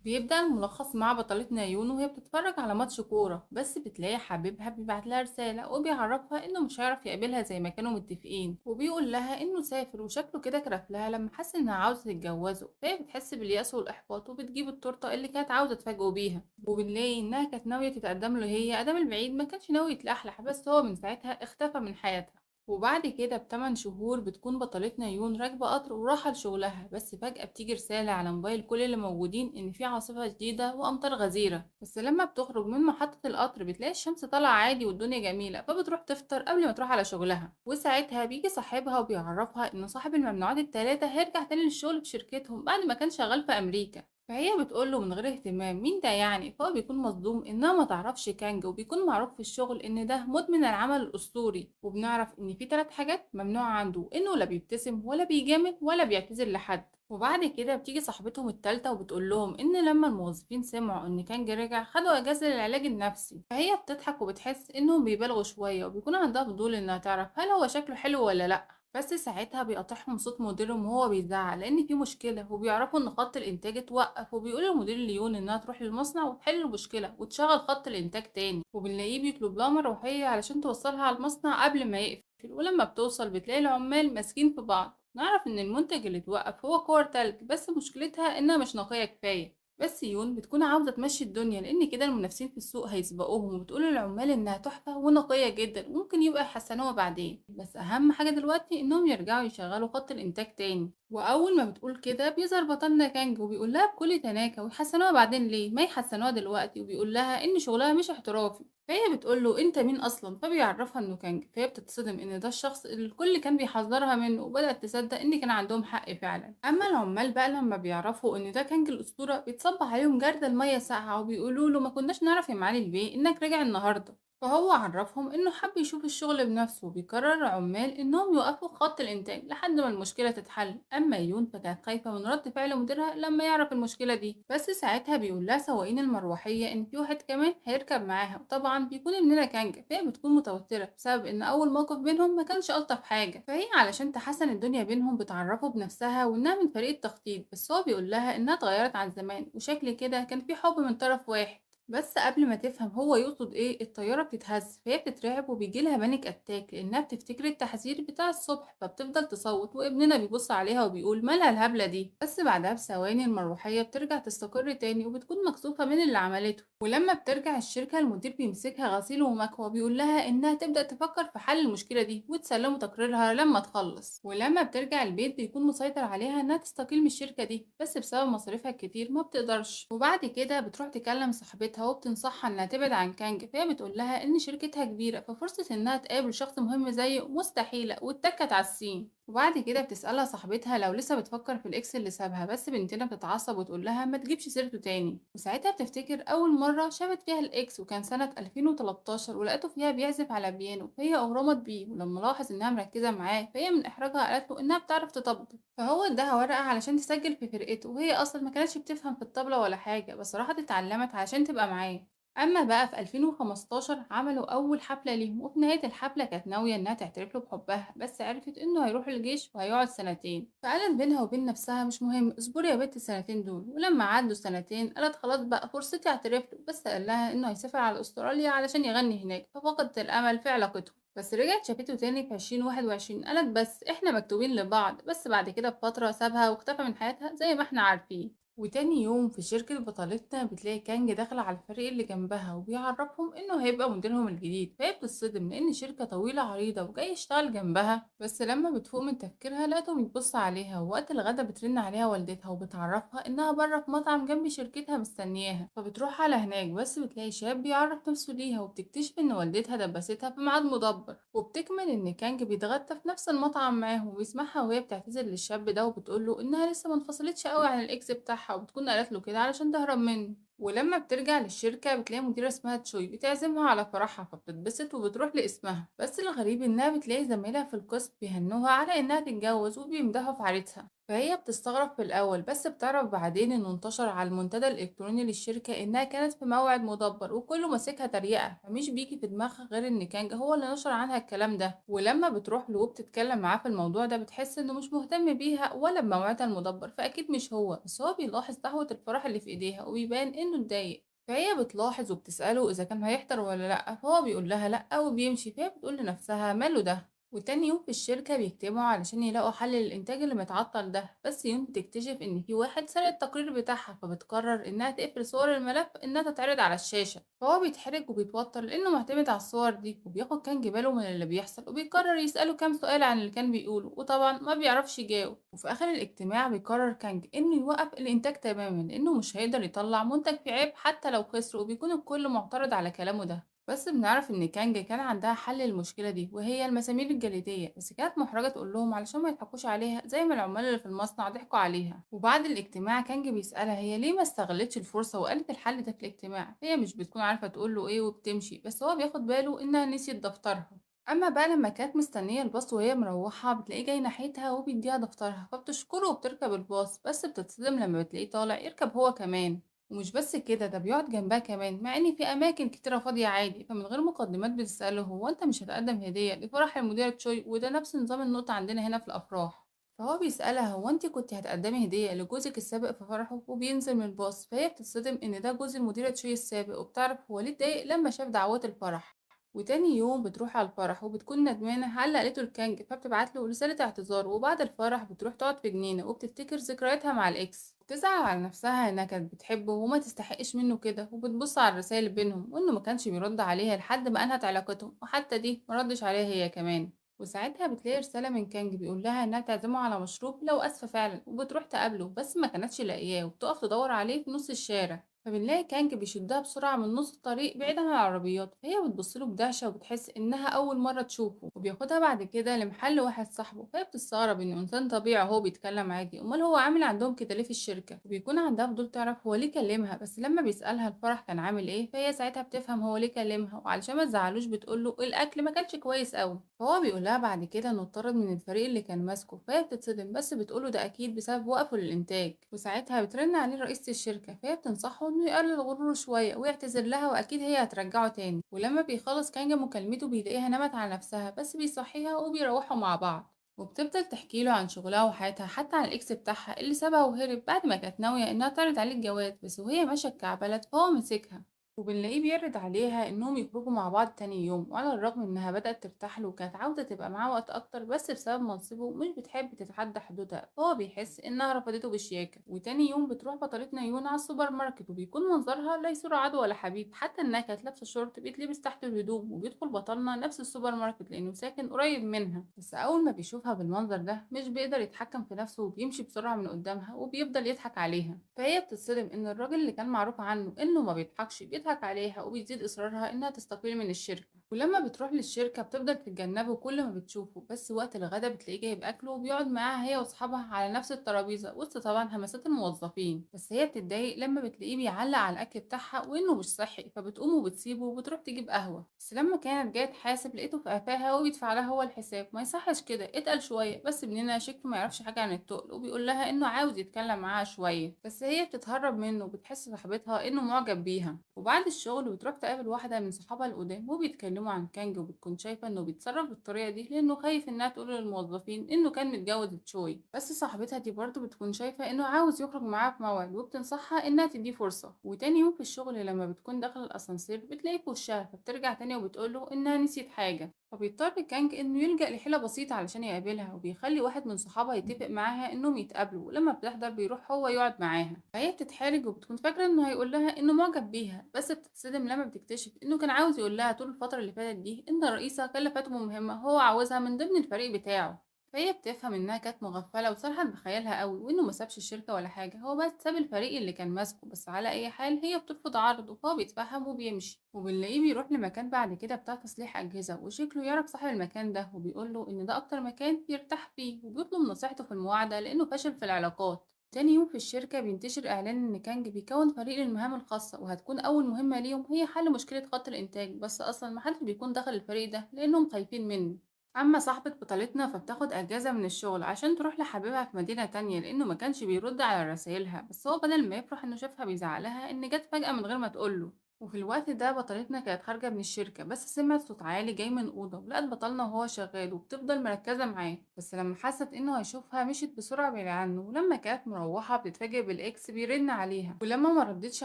بيبدأ الملخص مع بطلتنا يون وهي بتتفرج على ماتش كورة، بس بتلاقي حبيبها بيبعت لها رسالة وبيعرفها انه مش هيعرف يقابلها زي ما كانوا متفقين، وبيقول لها انه سافر وشكله كده كرف لها لما حس انها عاوزة تتجوزه. فهي بتحس باليأس والإحباط وبتجيب التورتة اللي كانت عاوزة تفاجئه بيها، وبنلاقي انها كانت ناوية تتقدم له هي ادم البعيد ما كانش ناوي يتلحلح، بس هو من ساعتها اختفى من حياتها. وبعد كده ب8 شهور بتكون بطلتنا يون راكبة قطر ورايحة لشغلها، بس فجأة بتيجي رسالة على موبايل كل اللي موجودين إن في عاصفة شديدة وأمطار غزيرة. بس لما بتخرج من محطة القطر بتلاقي الشمس طالعة عادي والدنيا جميلة، فبتروح تفطر قبل ما تروح على شغلها. وساعتها بيجي صاحبها وبيعرفها إن صاحب الممنوعات التلاتة هيرجع تاني للشغل في شركتهم بعد ما كان شغال في أمريكا. فهي بتقوله من غير اهتمام مين ده يعني، فهو بيكون مصدوم انها ما تعرفش كانج، وبيكون معروف في الشغل ان ده مدمن العمل الاسطوري. وبنعرف ان في 3 حاجات ممنوعة عنده، انه لا بيبتسم ولا بيجامل ولا بيعتذر لحد. وبعد كده بتيجي صاحبتهم التالتة وبتقول لهم ان لما الموظفين سمعوا ان كانج رجع خدوا اجازة للعلاج النفسي. فهي بتضحك وبتحس انهم بيبالغوا شوية، وبيكون عندها فضول انها تعرف هل هو شكله حلو ولا لا. بس ساعتها بيقاطعهم صوت مديرهم وهو بيزعق لان في مشكله، وبيعرفوا ان خط الانتاج اتوقف، وبيقولوا لمدير ليون انها تروح للمصنع وتحل المشكله وتشغل خط الانتاج تاني. وبنلاقيه بيطلب لها مروحيه علشان توصلها على المصنع قبل ما يقفل، ولما بتوصل بتلاقي العمال ماسكين في بعض. نعرف ان المنتج اللي اتوقف هو كور تلج، بس مشكلتها انها مش نقيه كفايه. بس يون بتكون عاوزة تمشي الدنيا لأن كده المنافسين في السوق هيسبقوهم، وبتقول للعمال إنها تحفة ونقية جدا وممكن يبقى يحسنوها بعدين، بس أهم حاجة دلوقتي إنهم يرجعوا يشغلوا خط الإنتاج تاني. وأول ما بتقول كده بيظهر بطلنا كانج وبيقول لها بكل تناكة ويحسنوها بعدين ليه ما يحسنوها دلوقتي، وبيقول لها إن شغلها مش احترافي. فهي بتقول له انت مين اصلا، فبيعرفها انه كانج. فهي بتتصدم ان ده الشخص اللي الكل كان بيحذرها منه، وبدأت تصدق ان كان عندهم حق فعلا. اما العمال بقى لما بيعرفوا ان ده كانج الاسطوره بيتصب عليهم جردل الميه ساقعه، وبيقولوا له ما كناش نعرف يا معالي البيه انك راجع النهارده. فهو عرفهم انه حب يشوف الشغل بنفسه، وبيقرر العمال انهم يوقفوا خط الانتاج لحد ما المشكله تتحل. اما يون فكانت خايفه من رد فعل مديرها لما يعرف المشكله دي، بس ساعتها بيقول لها سواقين المروحيه ان في واحد كمان هيركب معاها، وطبعا بيكون ابننا كانجا. فهي بتكون متوتره بسبب ان اول موقف بينهم ما كانش الطف حاجه، فهي علشان تحسن الدنيا بينهم بتعرفه بنفسها وانها من فريق التخطيط. بس هو بيقول لها انها اتغيرت عن زمان، وشكل كده كان في حب من طرف واحد. بس قبل ما تفهم هو يقصد ايه الطيارة بتتهز، فهي بتترعب وبيجيلها بانيك اتاك لانها بتفتكر التحذير بتاع الصبح، فبتفضل تصوت، وابننا بيبص عليها وبيقول مالها الهبلة دي. بس بعدها بثواني المروحية بترجع تستقر تاني، وبتكون مكسوفة من اللي عملته. ولما بترجع الشركة المدير بيمسكها غسيل ومكوى، وبيقول لها انها تبدأ تفكر في حل المشكلة دي وتسلمه تقريرها لما تخلص. ولما بترجع البيت بيكون مسيطر عليها انها تستقيل من الشركة دي، بس بسبب مصاريفها الكتير ما بتقدرش. وبعد كده بتروح تكلم صاحبتها وبتنصحها انها تبعد عن كانج، فهي بتقول لها ان شركتها كبيرة ففرصة انها تقابل شخص مهم زيه مستحيلة، واتكت على السين. وبعد كده بتسألها صاحبتها لو لسه بتفكر في الاكس اللي سابها، بس بنتنا بتتعصب وتقول لها ما تجيبش سيرته تاني. وساعتها بتفتكر اول مرة شافت فيها الاكس وكان سنة 2013، ولقيته فيها بيعزف على بيانو، فهي اغرمت بيه. ولما لاحظ انها مركزة معاه فهي من احراجها قالت له انها بتعرف تطبل، فهو اداها ورقة علشان تسجل في فرقته، وهي اصلا ما كانتش بتفهم في الطبلة ولا حاجة، بس راحت اتعلمت علشان تبقى معاه. اما بقى في 2015 عملوا اول حفله ليهم، وفي نهايه الحفله كانت ناويه انها تعترف له بحبها، بس عرفت انه هيروح الجيش وهيقعد سنتين. فقالت بينها وبين نفسها مش مهم، اصبري يا بنت السنتين دول. ولما عدوا سنتين قالت خلاص بقى فرصتي اعترف له، بس قال لها انه هيسافر على استراليا علشان يغني هناك، ففقدت الامل في علاقتهم. بس رجعت شافته تاني في 2021، قالت بس احنا مكتوبين لبعض. بس بعد كده بفتره سابها واختفى من حياتها زي ما احنا عارفين. وتاني يوم في شركة بطلتنا بتلاقي كانج داخل على الفريق اللي جنبها وبيعرفهم انه هيبقى مديرهم الجديد. فهي بتتصدم لان شركة طويلة عريضة وجاي يشتغل جنبها، بس لما بتفوق من تفكيرها لقيته بيبص عليها. ووقت الغدا بترن عليها والدتها وبتعرفها انها بره في مطعم جنب شركتها مستنياها، فبتروح على هناك. بس بتلاقي شاب بيعرف نفسه ليها، وبتكتشف ان والدتها دبستها في ميعاد مدبر. وبتكمل ان كانج بيتغدى في نفس المطعم معاهم، وبيسمعها وهي بتعتذر للشاب ده وبتقوله انها لسه ما انفصلتش قوي عن الاكس بتاعها، وبتكون قالت له كده علشان تهرب منه. ولما بترجع للشركة بتلاقي مديرة اسمها تشوي بتعزمها على فرحها، فبتتبسط وبتروح لاسمها. بس الغريب انها بتلاقي زمايلها في القسم بيهنوها على انها تتجوز وبيمدحوا في عريسها، فهي بتستغرب في الاول بس بتعرف بعدين انه انتشر على المنتدى الالكتروني للشركة انها كانت في موعد مدبر وكله ماسكها تريقة، فمش بيجي في دماغها غير ان كانج هو اللي نشر عنها الكلام ده. ولما بتروح له وبتتكلم معاه في الموضوع ده بتحس انه مش مهتم بيها ولا بموعدها المدبر، فاكيد مش هو، بس هو بيلاحظ دعوة الفرح اللي في ايديها وبيبان انه اتضايق. فهي بتلاحظ وبتسأله إذا كان هيحضر ولا لأ، فهو بيقول لها لأ وبيمشي، فهي بتقول لنفسها ماله ده. وتاني يوم في الشركة بيجتمعوا علشان يلاقوا حل للإنتاج اللي متعطل ده، بس يوم بتكتشف إن في واحد سرق التقرير بتاعها، فبتقرر إنها تقفل صور الملف إنها تتعرض على الشاشة. فهو بيتحرج وبيتوتر لأنه معتمد على الصور دي، وبياخد كان باله من اللي بيحصل وبيقرر يسأله كام سؤال عن اللي كان بيقوله، وطبعا ما بيعرفش يجاوب. وفي آخر الاجتماع بيقرر كانج إنه يوقف الإنتاج تماما لأنه مش هيقدر يطلع منتج فيه عيب حتى لو خسر، وبيكون الكل معترض على كلامه ده. بس بنعرف إن كانج كان عندها حل للمشكلة دي وهي المسامير الجليدية، بس كانت محرجة تقول لهم علشان ما يضحكوش عليها زي ما العمال اللي في المصنع ضحكوا عليها. وبعد الاجتماع كانج بيسألها هي ليه ما استغلتش الفرصة وقالت الحل ده في الاجتماع، هي مش بتكون عارفة تقول له ايه وبتمشي، بس هو بياخد باله إنها نسيت دفترها. اما بقى لما كانت مستنيه الباص وهي مروحه بتلاقيه جاي ناحيتها وبيديها دفترها، فبتشكره وبتركب الباص، بس بتتصدم لما بتلاقيه طالع يركب هو كمان. ومش بس كده، ده بيقعد جنبها كمان مع ان في اماكن كتيره فاضيه عادي. فمن غير مقدمات بتساله هو انت مش هتقدم هديه لفرح المديره تشوي، وده نفس نظام النقطه عندنا هنا في الافراح. فهو بيسألها هو انت كنت هتقدمي هدية لجوزك السابق في فرحه، وبينزل من الباص، فهي بتتصدم ان ده جوز المديرة تشوي السابق، وبتعرف هو ليه اتضايق لما شاف دعوات الفرح. وتاني يوم بتروح على الفرح وبتكون ندمانة على اللي قالته الكانج، فبتبعت له رسالة اعتذار. وبعد الفرح بتروح تقعد في جنينة وبتفتكر ذكرياتها مع الإكس، بتزعل على نفسها إنها كانت بتحبه وما تستحقش منه كده، وبتبص على الرسائل اللي بينهم وإنه ما كانش بيرد عليها لحد ما أنهت علاقتهم، وحتى دي مردش عليها هي كمان. وساعتها بتلاقي رسالة من كانج بيقول لها إنها تعزمه على مشروب لو أسفة فعلا، وبتروح تقابله بس ما كانتش لاقياه، وبتقف تدور عليه في نص الشارع. فبنلاقي كانج بيشدها بسرعة من نص الطريق بعيد عن العربيات، فهي بتبصله بدهشة وبتحس إنها أول مرة تشوفه، وبياخدها بعد كده لمحل واحد صاحبه، فهي بتستغرب إنه إنسان طبيعي هو بيتكلم عادي، أمال هو عامل عندهم كده ليه في الشركة. وبيكون عندها فضول تعرف هو ليه كلمها، بس لما بيسألها الفرح كان عامل إيه، فهي ساعتها بتفهم هو ليه كلمها، وعلشان ما تزعلوش بتقوله الأكل ما كانش كويس أوي. فهو بيقولها بعد كده إنه اتطرد من الفريق اللي كان ماسكه، فهي بتتصدم بس بتقوله ده أكيد بسبب وقفه للإنتاج. وساعتها بترن عليه رئيسة الشركة، فهي بتنصحه إنه يقلل غروره شوية ويعتذر لها، وأكيد هي هترجعه تاني. ولما بيخلص كانجا مكالمته بيلاقيها نامت على نفسها، بس بيصحيها وبيروحوا مع بعض. وبتفضل تحكي له عن شغلها وحياتها، حتى عن الاكس بتاعها اللي سابها وهرب بعد ما كانت ناوية انها تعرض عليه الجواز، بس وهي ماشية اتكعبلت فهو مسكها. وبنلاقيه بيعرض عليها انهم يخرجوا مع بعض تاني يوم، وعلى الرغم انها بدأت ترتاح له وكانت عاوزة تبقى معاه وقت اكتر، بس بسبب منصبه مش بتحب تتعدى حدودها، فهو بيحس انها رفضته بشياكة. وتاني يوم بتروح بطلتنا يون على السوبر ماركت، وبيكون منظرها لا يسر عدو ولا حبيب، حتى انها كانت لابسة شورت بيتلبس تحت الهدوم. وبيدخل بطلنا نفس السوبر ماركت لانه ساكن قريب منها، بس اول ما بيشوفها بالمنظر ده مش بيقدر يتحكم في نفسه وبيمشي بسرعة من قدامها وبيفضل يضحك عليها. فهي بتتصدم ان الراجل اللي كان معروف عنه انه ما بيضحكش بيضحك عليها، وبيزيد اصرارها انها تستقيل من الشركة. ولما بتروح للشركة بتفضل تتجنبه كل ما بتشوفه، بس وقت الغدا بتلاقيه جايب اكله وبيقعد معاها هي واصحابها على نفس الترابيزة وسط طبعا همسات الموظفين. بس هي بتتضايق لما بتلاقيه بيعلق على الاكل بتاعها وانه مش صحي، فبتقوم وبتسيبه وبتروح تجيب قهوة. بس لما كانت جايه تحاسب لقيته في قفاها وبيدفع لها هو الحساب. ما يصحش كده، اتقل شوية. بس ابننا شكله ما يعرفش حاجة عن التقل، وبيقول لها انه عاوز يتكلم معاها شوية، بس هي بتتهرب منه وبتحس صاحبتها انه معجب بيها. وبعد الشغل بتروح تقابل واحدة من صحابها القدام وبيتكلموا عن كانج، وبتكون شايفة انه بيتصرف بالطريقة دي لانه خايف انها تقول للموظفين انه كان متجوز تشوي. بس صاحبتها دي برضه بتكون شايفة انه عاوز يخرج معاها في موعد، وبتنصحها انها تديه فرصة. وتاني يوم في الشغل لما بتكون داخل الاسانسير بتلاقيه في وشها، فبترجع تاني وبتقوله انها نسيت حاجة. فبيضطر كانج انه يلجأ لحيلة بسيطة علشان يقابلها، وبيخلي واحد من صحابها يتفق معاها انهم يتقابلوا، ولما بتحضر بيروح هو يقعد معاها. فهي بتتحرج وبتكون فاكرة انه هيقول لها انه معجب بيها، بس بتتصدم لما بتكتشف انه كان عاوز يقول لها طول الفترة اللي فاتت دي ان الرئيسة كلفته مهمة هو عاوزها من ضمن الفريق بتاعه. فهي بتفهم انها كانت مغفله وسرحت بخيالها قوي، وانه ما سابش الشركه ولا حاجه، هو بس ساب الفريق اللي كان ماسكه. بس على اي حال هي بترفض عرضه، فهو بيتفهم وبيمشي. وبنلاقيه بيروح لمكان بعد كده بتاع تصليح اجهزه، وشكله يعرف صاحب المكان ده وبيقول له ان ده اكتر مكان بيرتاح فيه، وبيطلب نصيحته في المواعده لانه فاشل في العلاقات. تاني يوم في الشركة بينتشر إعلان إن كانج بيكون فريق للمهام الخاصة، وهتكون أول مهمة ليهم هي حل مشكلة خط الإنتاج، بس أصلا محدش بيكون دخل الفريق ده لأنهم خايفين منه. أما صاحبة بطلتنا فبتاخد أجازة من الشغل عشان تروح لحبيبها في مدينة تانية لأنه ما كانش بيرد على رسايلها، بس هو بدل ما يفرح إنه شافها بيزعلها إن جت فجأة من غير ما تقوله. وفي الوقت ده بطلتنا كانت خارجة من الشركة بس سمعت صوت عالي جاي من أوضة، ولقت بطلنا وهو شغال وبتفضل مركزة معاه، بس لما حست إنه هيشوفها مشيت بسرعة بعيد عنه. ولما كانت مروحة بتتفاجئ بالإكس بيرن عليها، ولما ما ردتش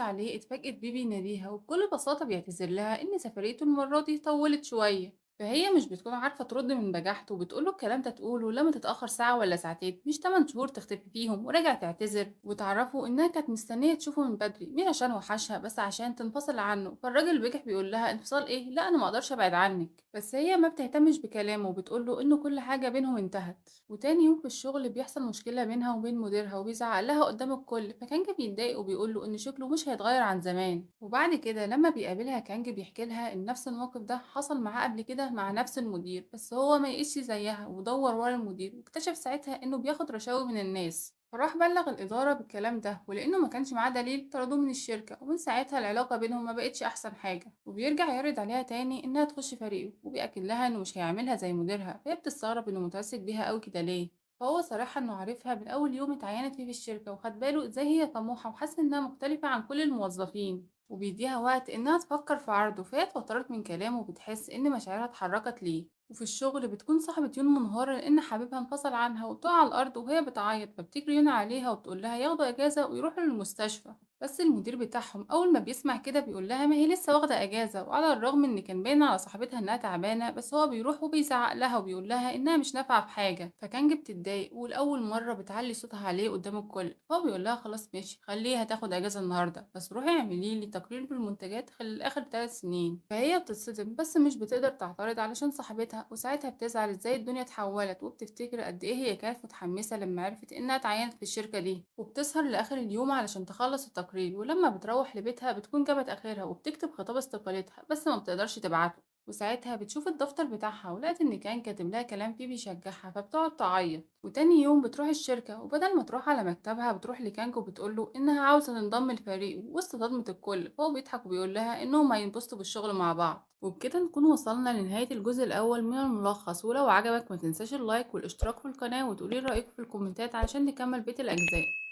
عليه اتفاجئت بيه بيناديها وبكل بساطة بيعتذر لها إن سفريته المرة دي طولت شوية. فهي مش بتكون عارفة ترد من بجاحته وبتقوله الكلام ده تقوله لما تتأخر ساعة ولا ساعتين، مش 8 شهور تختفي فيهم وراجع تعتذر. وتعرفوا إنها كانت مستنية تشوفه من بدري مش عشان وحشها بس عشان تنفصل عنه. فالراجل بجح بيقول لها انفصال إيه، لا أنا مقدرش أبعد عنك، بس هي ما بتهتمش بكلامه وبتقوله إنه كل حاجة بينهم انتهت. وتاني يوم في الشغل بيحصل مشكلة بينها وبين مديرها وبيزعق لها قدام الكل، فكانج بيتضايق وبيقوله إن شكله مش هيتغير عن زمان. وبعد كده لما بيقابلها كانج بيحكي لها إن نفس الموقف ده حصل معاه قبل كده مع نفس المدير، بس هو ما يقيسش زيها ودور ورا المدير واكتشف ساعتها إنه بياخد رشاوي من الناس. فراح بلغ الإدارة بالكلام ده، ولأنه ما كانش معاه دليل طردوه من الشركة. ومن ساعتها العلاقة بينهم ما بقتش أحسن حاجة، وبيرجع يعرض عليها تاني إنها تخش فريقه وبيأكد لها إنه مش هيعملها زي مديرها، فهي بتستغرب إنه متمسك بيها أوي كده ليه. فهو صراحة إنه عارفها من أول يوم اتعينت فيه في الشركة وخد باله إزاي هي طموحة وحاسة إنها مختلفة عن كل الموظفين، وبيديها وقت إنها تفكر في عرضه. فهي اتوترت من كلامه وبتحس إن مشاعرها اتحركت ليه. وفي الشغل بتكون صاحبة يون منهارة لأن حبيبها انفصل عنها وبتقع على الأرض وهي بتعيط، فبتجري يون عليها وبتقول لها ياخدوا أجازة ويروحوا للمستشفى. بس المدير بتاعهم أول ما بيسمع كده بيقول لها ما هي لسه واخدة أجازة. وعلى الرغم إن كان باين على صاحبتها إنها تعبانة، بس هو بيروح وبيزعق لها وبيقول لها إنها مش نافعة في حاجة. فكانج بتتضايق ولأول مرة بتعلي صوتها عليه قدام الكل، فهو بيقول لها خلاص ماشي خليها تاخد أجازة النهاردة، بس روحي اعملي لي تقرير بالمنتجات خلال آخر 3 سنين. فهي بتتصدم بس مش بتقدر تعترض علشان صاحبتها، وساعتها بتزعل ازاي الدنيا اتحولت وبتفتكر قد ايه هي كانت متحمسة لما عرفت انها اتعينت في الشركة دي. وبتسهر لآخر اليوم علشان تخلص التقرير، ولما بتروح لبيتها بتكون جابت آخرها وبتكتب خطاب استقالتها بس ما بتقدرش تبعته. وساعتها بتشوف الدفتر بتاعها ولقت ان كان كاتب لها كلام فيه بيشجعها، فبتقعد تعيط. وتاني يوم بتروح الشركة وبدل ما تروح على مكتبها بتروح لكانج وبتقوله انها عاوزة تنضم لفريقه وسط صدمة الكل. فهو بيضحك وبيقول لها انهم هينبسطوا بالشغل مع بعض. وبكده نكون وصلنا لنهاية الجزء الأول من الملخص، ولو عجبك ما تنساش اللايك والاشتراك في القناة وتقولي رأيك في الكومنتات علشان نكمل بقية الأجزاء.